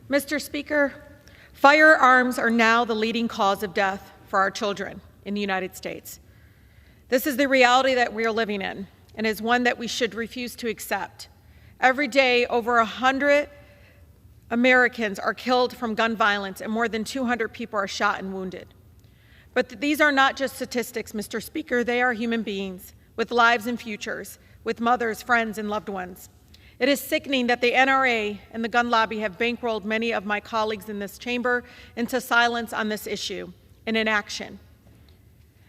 Mr. Speaker, firearms are now the leading cause of death for our children in the United States. This is the reality that we are living in, and is one that we should refuse to accept. Every day, over 100 Americans are killed from gun violence, and more than 200 people are shot and wounded. But these are not just statistics, Mr. Speaker. They are human beings with lives and futures, with mothers, friends, and loved ones. It is sickening that the NRA and the gun lobby have bankrolled many of my colleagues in this chamber into silence on this issue and inaction.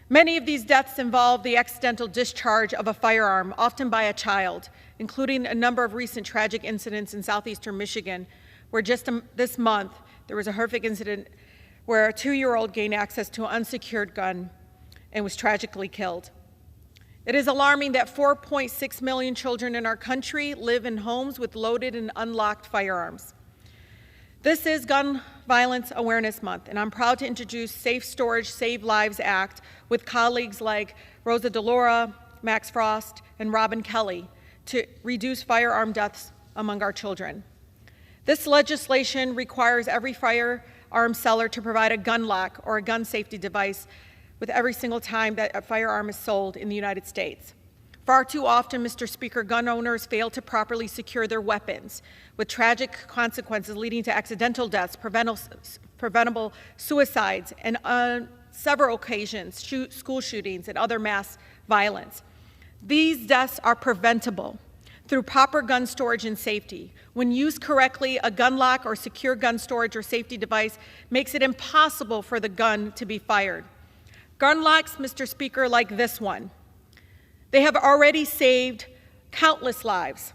Many of these deaths involve the accidental discharge of a firearm, often by a child, including a number of recent tragic incidents in southeastern Michigan, where just this month there was a horrific incident where a 2-year-old gained access to an unsecured gun and was tragically killed. It is alarming that 4.6 million children in our country live in homes with loaded and unlocked firearms. This is Gun Violence Awareness Month, and I'm proud to introduce Safe Storage, Save Lives Act with colleagues like Rosa DeLaura, Max Frost, and Robin Kelly to reduce firearm deaths among our children. This legislation requires every firearm seller to provide a gun lock or a gun safety device with every single time that a firearm is sold in the United States. Far too often, Mr. Speaker, gun owners fail to properly secure their weapons, with tragic consequences leading to accidental deaths, preventable suicides, and on several occasions, school shootings and other mass violence. These deaths are preventable through proper gun storage and safety. When used correctly, a gun lock or secure gun storage or safety device makes it impossible for the gun to be fired. Gun locks, Mr. Speaker, like this one, they have already saved countless lives,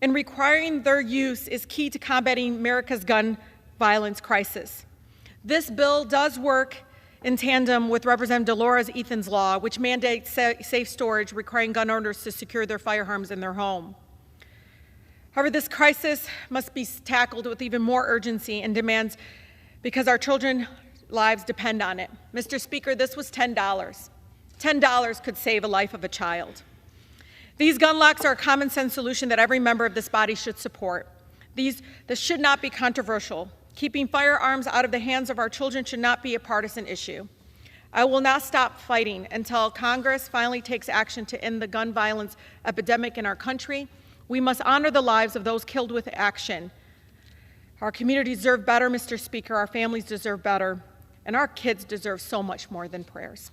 and requiring their use is key to combating America's gun violence crisis. This bill does work in tandem with Representative DeLaura's Ethan's Law, which mandates safe storage, requiring gun owners to secure their firearms in their home. However, this crisis must be tackled with even more urgency and demands because our children's lives depend on it. Mr. Speaker, this was $10. $10 could save a life of a child. These gun locks are a common sense solution that every member of this body should support. This should not be controversial. Keeping firearms out of the hands of our children should not be a partisan issue. I will not stop fighting until Congress finally takes action to end the gun violence epidemic in our country. We must honor the lives of those killed with action. Our communities deserve better, Mr. Speaker. Our families deserve better. And our kids deserve so much more than prayers.